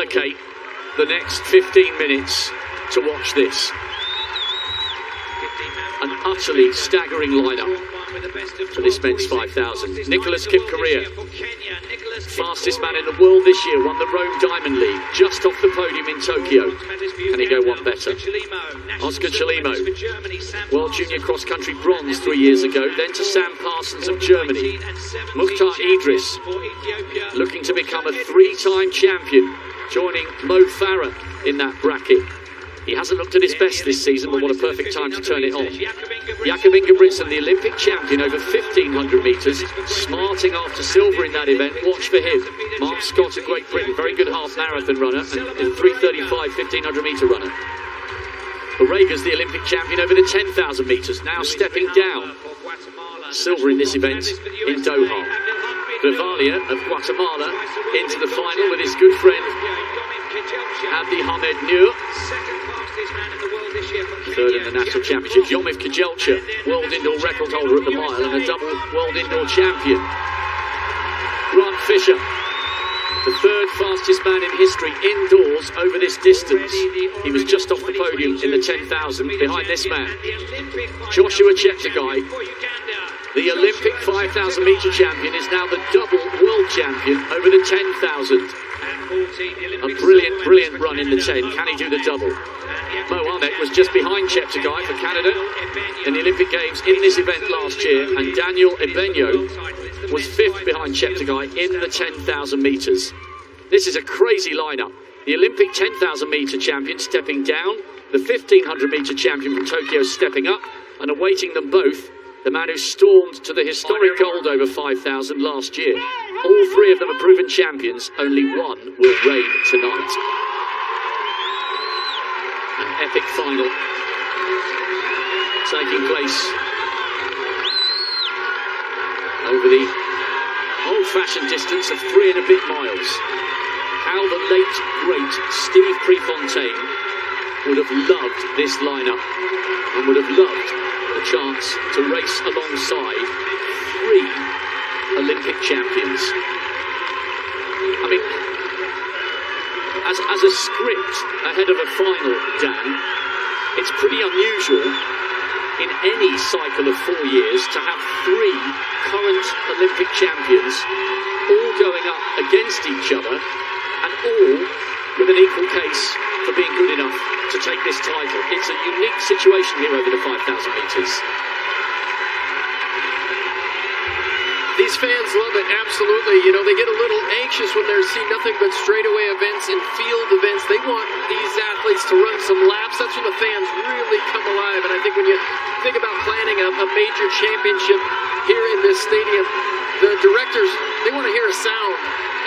dedicate the next 15 minutes to watch this. An utterly staggering lineup for this men's 5,000. Nicholas Kipkorir, fastest man in the world this year, won the Rome Diamond League, just off the podium in Tokyo. Can he go one better? Oscar Chelimo, World Junior Cross Country bronze 3 years ago, then to Sam Parsons of Germany. Mukhtar Idris, looking to become a 3-time champion, joining Mo Farah in that bracket. He hasn't looked at his best this season, but what a perfect time to turn it on. Jakob Ingebrigtsen, the Olympic champion over 1,500 metres, smarting after silver in that event. Watch for him. Mark Scott of Great Britain, very good half marathon runner and 3:35 1,500 metre runner. Barrega's the Olympic champion over the 10,000 metres, now stepping down. Silver in this event in Doha. Gravalia of Guatemala into the final with his good friend Abdi Hamed Nur. Third in the national championship. Yomif Kejelcha, world indoor record holder at the mile and a double world indoor champion. Grant Fisher, the third fastest man in history indoors over this distance. He was just off the podium in the 10,000 behind this man. Joshua Cheptegei, the Olympic 5,000 metre champion, is now the double world champion over the 10,000. A brilliant run in the 10. Can he do the double? Mo Ahmed was just behind Cheptegei for Canada in the Olympic Games in this event last year, and Daniel Ebenyo was 5th behind Cheptegei in the 10,000 metres. This is a crazy lineup. The Olympic 10,000 metre champion stepping down, the 1,500 metre champion from Tokyo stepping up, and awaiting them both, the man who stormed to the historic gold over 5,000 last year. All three of them are proven champions. Only one will reign tonight. An epic final taking place over the old-fashioned distance of 3 and a bit miles. How the late, great Steve Prefontaine would have loved this lineup and would have loved the chance to race alongside 3 Olympic champions. I mean, as a script ahead of a final, Dan, it's pretty unusual in any cycle of 4 years to have 3 current Olympic champions all going up against each other and all with an equal case for being good enough to take this title. It's a unique situation here over the 5,000 metres. These fans love it, absolutely. You know, they get a little anxious when they see nothing but straightaway events and field events. They want these athletes to run some laps. That's when the fans really come alive. And I think when you think about planning a major championship here in this stadium, the directors, they want to hear a sound.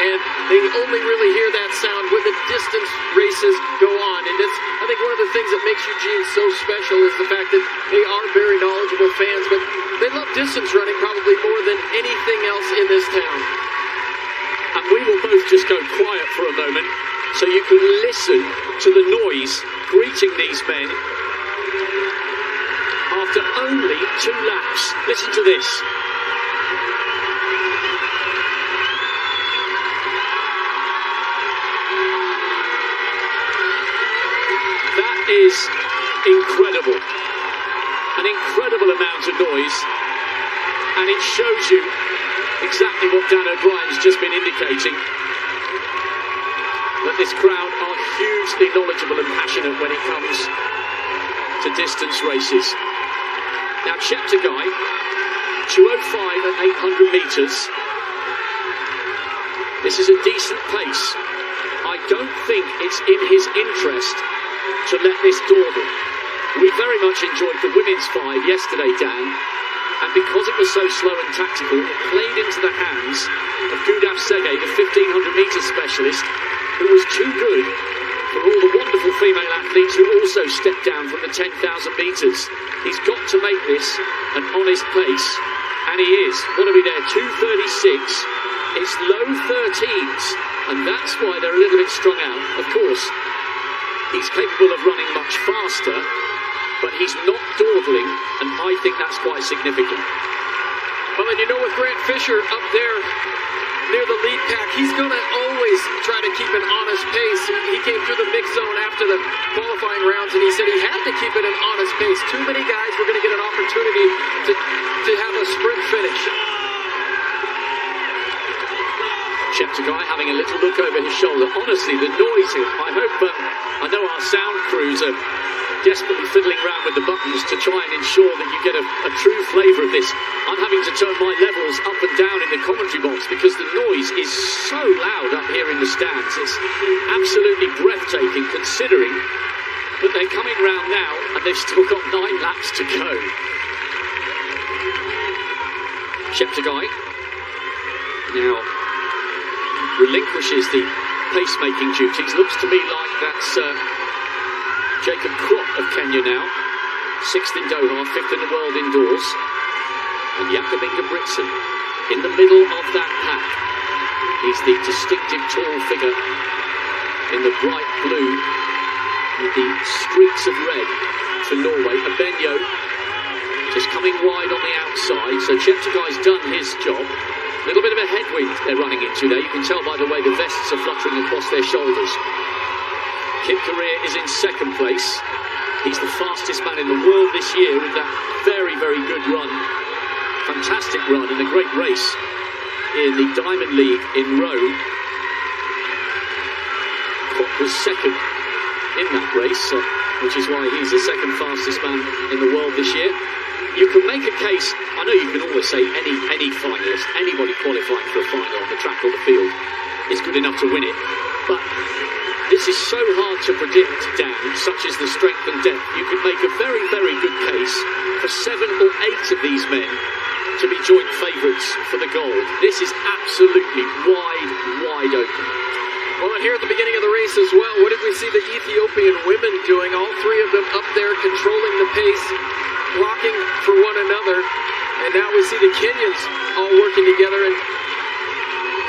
And they only really hear that sound when the distance races go on. And it's, I think, one of the things that makes Eugene so special is the fact that they are very knowledgeable fans, but they love distance running probably more than anything else in this town. And we will both just go quiet for a moment so you can listen to the noise greeting these men after only 2 laps. Listen to this. Is incredible. An incredible amount of noise, and it shows you exactly what Dan O'Brien's just been indicating, that this crowd are hugely knowledgeable and passionate when it comes to distance races. Now Cheptegei, 2:05 at 800 metres. This is a decent pace. I don't think it's in his interest to let this dawdle. We very much enjoyed the women's 5 yesterday, Dan, and because it was so slow and tactical, it played into the hands of Gudaf Sege, the 1,500 metre specialist, who was too good for all the wonderful female athletes who also stepped down from the 10,000 metres. He's got to make this an honest pace, and he is. What are we there? 2:36. It's low 13s, and that's why they're a little bit strung out. Of course, he's capable of running much faster, but he's not dawdling, and I think that's quite significant. Well, and you know, with Grant Fisher up there near the lead pack, he's going to always try to keep an honest pace. through the mix zone after the qualifying rounds, and he said he had to keep it an honest pace. Too many guys were going to get an opportunity to have a sprint finish. Cheptegei having a little look over his shoulder. Honestly, the noise here, I know our sound crews are desperately fiddling around with the buttons to try and ensure that you get a true flavour of this. I'm having to turn my levels up and down in the commentary box because the noise is so loud up here in the stands. It's absolutely breathtaking considering that they're coming round now and they've still got 9 laps to go. Cheptegei now relinquishes the pacemaking duties. Looks to me like that's Jacob of Kenya now, 6th in Doha, 5th in the world indoors, and Jakob Ingebrigtsen in the middle of that pack. He's the distinctive tall figure in the bright blue with the streaks of red for Norway. Abenyo just coming wide on the outside, so Cheptegei's done his job. A little bit of a headwind they're running into there. You can tell by the way the vests are fluttering across their shoulders. Kip Korea is in 2nd place. He's the fastest man in the world this year with that very, very good run. Fantastic run and a great race in the Diamond League in Rome. Kop was 2nd in that race, which is why he's the 2nd fastest man in the world this year. You can make a case, I know you can always say any finalist, anybody qualifying for a final on the track or the field is good enough to win it, but this is so hard to predict, Dan, such as the strength and depth. You could make a very, very good case for 7 or 8 of these men to be joint favourites for the gold. This is absolutely wide open. Well, and here at the beginning of the race as well, what did we see the Ethiopian women doing? All 3 of them up there controlling the pace, blocking for one another. And now we see the Kenyans all working together. And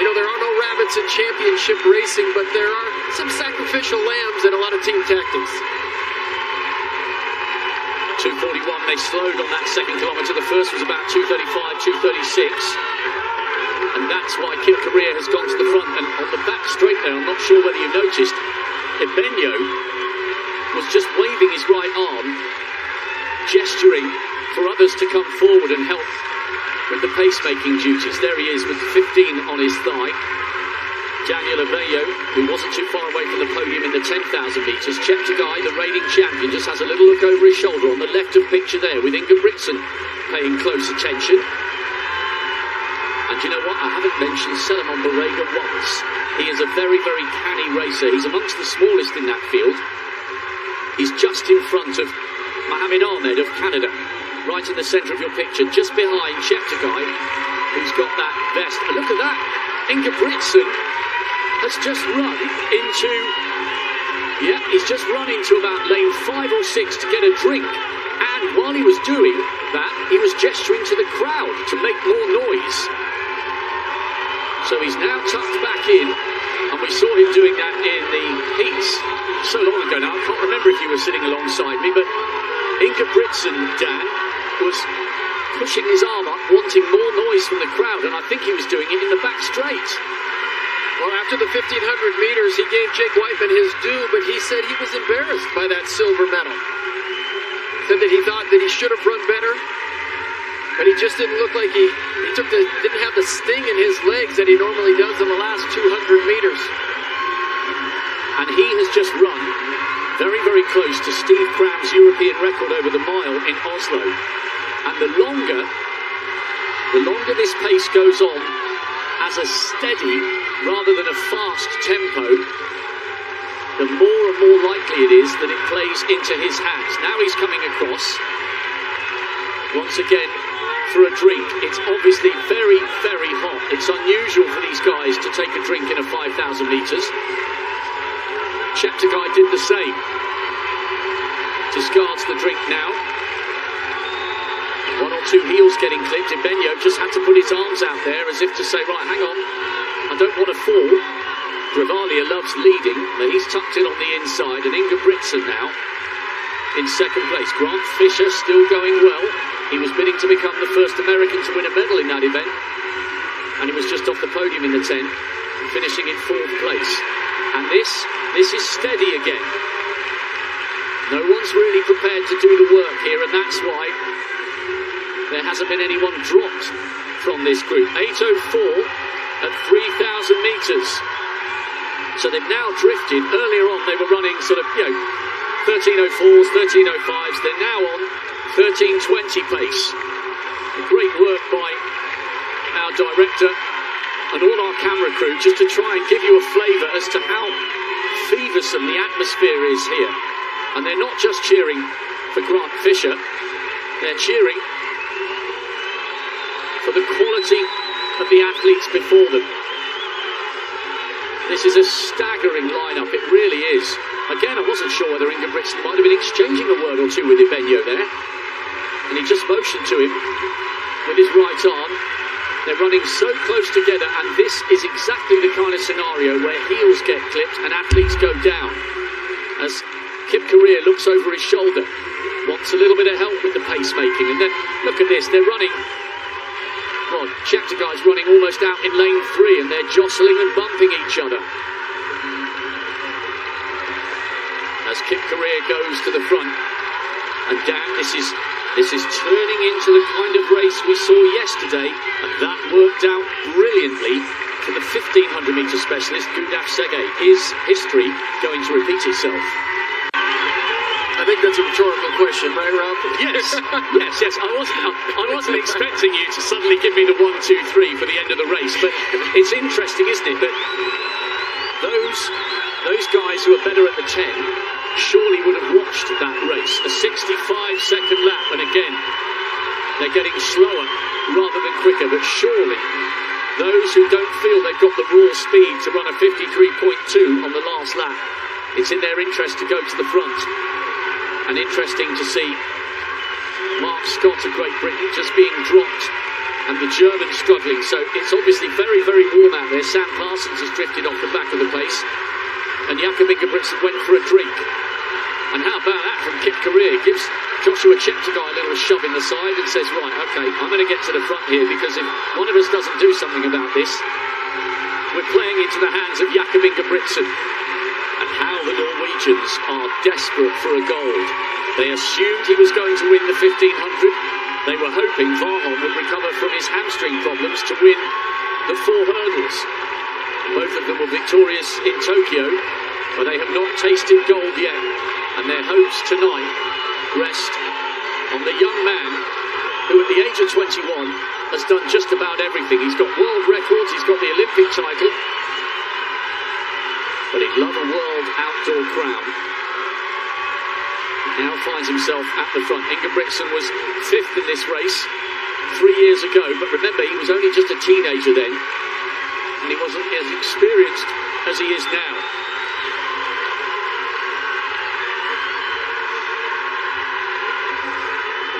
you know, there are no rabbits in championship racing, but there are some sacrificial lambs and a lot of team tactics. 2:41, they slowed on that 2nd kilometre. The first was about 2:35, 2:36. And that's why Kip Korea has gone to the front. And on the back straight there, I'm not sure whether you noticed, Abenyo was just waving his right arm, gesturing for others to come forward and help with the pacemaking duties. There he is with 15 on his thigh. Daniel Abenyo, who wasn't too far away from the podium in the 10,000 metres. Cheptegei, the reigning champion, just has a little look over his shoulder on the left of picture there with Ingebrigtsen paying close attention. And you know what? I haven't mentioned Solomon Barega once. He is a very, very canny racer. He's amongst the smallest in that field. He's just in front of Mohamed Ahmed of Canada, right in the centre of your picture, just behind Cheptegei, who's got that vest. And look at that. Ingebrigtsen has just run into, he's just run into about lane 5 or 6 to get a drink. And while he was doing that, he was gesturing to the crowd to make more noise. So he's now tucked back in, and we saw him doing that in the heats so long ago now. I can't remember if you were sitting alongside me, but Ingebrigtsen, Dan, was pushing his arm up, wanting more noise from the crowd, and I think he was doing it in the back straight. Well, after the 1,500 meters, he gave Jake Wightman his due, but he said he was embarrassed by that silver medal. Said that he thought that he should have run better, but he just didn't look like he didn't have the sting in his legs that he normally does in the last 200 meters. And he has just run very, very close to Steve Cram's European record over the mile in Oslo. And the longer this pace goes on as a steady rather than a fast tempo, the more and more likely it is that it plays into his hands. Now he's coming across once again for a drink. It's obviously very, very hot. It's unusual for these guys to take a drink in a 5,000 metres. Cheptegei did the same. Discards the drink now. 1 or 2 heels getting clipped. Abenyo just had to put his arms out there as if to say, right, hang on, I don't want to fall. Gravalia loves leading, but he's tucked in on the inside, and Ingebrigtsen now in 2nd place. Grant Fisher still going well. He was bidding to become the first American to win a medal in that event, and he was just off the podium in the 10, finishing in 4th place. And this is steady again. No one's really prepared to do the work here, and that's why there hasn't been anyone dropped from this group. 8:04 at 3,000 metres. So they've now drifted. Earlier on they were running sort of, 13:04s, 13:05s. They're now on 13:20 pace. Great work by our director and all our camera crew just to try and give you a flavour as to how feversome the atmosphere is here. And they're not just cheering for Grant Fisher, they're cheering for the quality of the athletes before them. This is a staggering lineup, it really is. Again, I wasn't sure whether Ingebrigtsen might have been exchanging a word or two with Ibenyo there. And he just motioned to him with his right arm. They're running so close together, and this is exactly the kind of scenario where heels get clipped and athletes go down. As Kip Korea looks over his shoulder, wants a little bit of help with the pacemaking, and then look at this, they're running. Well, Cheptegei's running almost out in lane 3, and they're jostling and bumping each other. As Kip Korea goes to the front, and Dan, this is turning into the kind of race we saw yesterday, and that worked out brilliantly for the 1500 metre specialist Gundaf Sege. Is history going to repeat itself? I think that's a rhetorical question, right, Rob? Yes. I wasn't expecting you to suddenly give me the 1, 2, 3 for the end of the race, but it's interesting, isn't it, that those guys who are better at the 10 surely would have watched that race. A 65-second lap, and again, they're getting slower rather than quicker, but surely those who don't feel they've got the raw speed to run a 53.2 on the last lap, it's in their interest to go to the front. And interesting to see Mark Scott of Great Britain just being dropped and the Germans struggling. So it's obviously very, very warm out there. Sam Parsons has drifted off the back of the pace, and Jakob Ingebrigtsen went for a drink. And how about that from Kip Korea? Gives Joshua Cheptegei a little shove in the side and says, right, okay, I'm going to get to the front here, because if one of us doesn't do something about this, we're playing into the hands of Jakob Ingebrigtsen. And how the Norwegians are desperate for a gold. They assumed he was going to win the 1500. They were hoping Warholm would recover from his hamstring problems to win the 4 hurdles. Both of them were victorious in Tokyo, but they have not tasted gold yet. And their hopes tonight rest on the young man who at the age of 21 has done just about everything. He's got world records, he's got the Olympic title, but he'd love a world outdoor crown. He now finds himself at the front. Ingebrigtsen was 5th in this race 3 years ago, but remember, he was only just a teenager then, and he wasn't as experienced as he is now.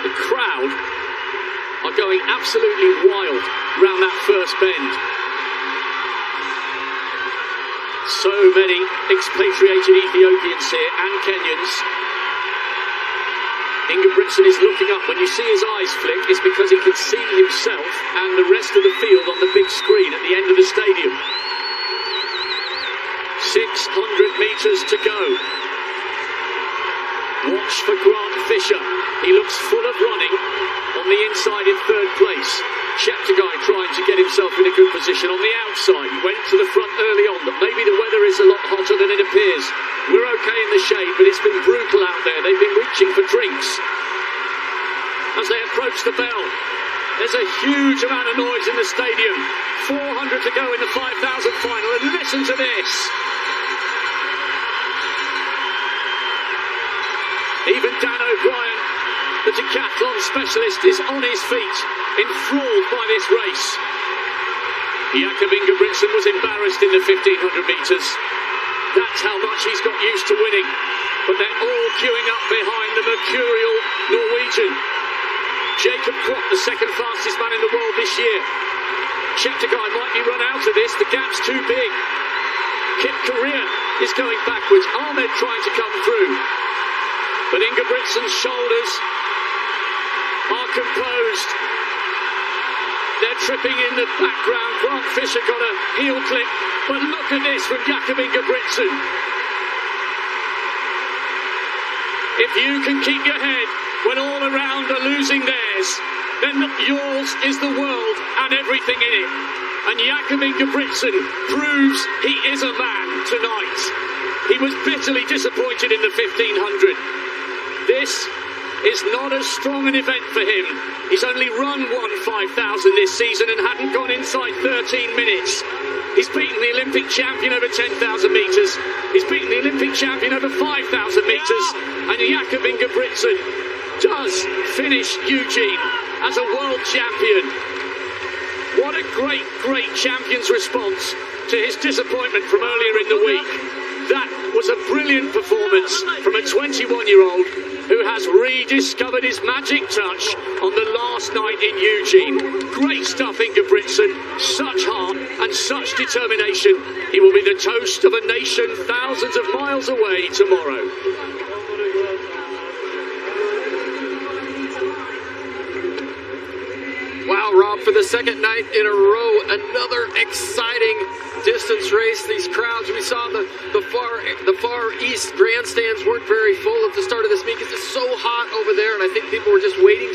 The crowd are going absolutely wild round that first bend. So many expatriated Ethiopians here and Kenyans. Ingebrigtsen is looking up. When you see his eyes flick, it's because he can see himself and the rest of the field on the big screen at the end of the stadium. 600 metres to go. Watch for Grant Fisher. He looks full of running on the inside in 3rd place. Cheptegei trying to get himself in a good position on the outside. Went to the front early on, but maybe the weather is a lot hotter than it appears. We're okay in the shade, but it's been brutal out there. They've been reaching for drinks as they approach the bell. There's a huge amount of noise in the stadium. 400 to go in the 5,000 final, and listen to this. Even Dan O'Brien, the decathlon specialist, is on his feet, enthralled by this race. Jakob Ingebrigtsen was embarrassed in the 1500 metres. That's how much he's got used to winning. But they're all queuing up behind the mercurial Norwegian. Jacob Kropp, the 2nd fastest man in the world this year. Cheptegei might be run out of this. The gap's too big. Kip Korea is going backwards. Ahmed trying to come through. But Ingebrigtsen's shoulders are composed. They're tripping in the background. Grant Fisher got a heel clip. But look at this from Jakob Ingebrigtsen. If you can keep your head when all around are losing theirs, then yours is the world and everything in it. And Jakob Ingebrigtsen proves he is a man tonight. He was bitterly disappointed in the 1500. This is not as strong an event for him. He's only run one 5,000 this season and hadn't gone inside 13 minutes. He's beaten the Olympic champion over 10,000 metres. He's beaten the Olympic champion over 5,000 metres. And Jakob Ingebrigtsen does finish Eugene as a world champion. What a great, great champion's response to his disappointment from earlier in the week. That was a brilliant performance from a 21-year-old who has rediscovered his magic touch on the last night in Eugene. Great stuff, Ingebrigtsen. Such heart and such determination. He will be the toast of a nation thousands of miles away tomorrow. Wow, Rob, for the second night in a row, another exciting distance race. These crowds, we saw the far east grandstands weren't very full at the start of this meet because it's so hot over there, and I think people were just waiting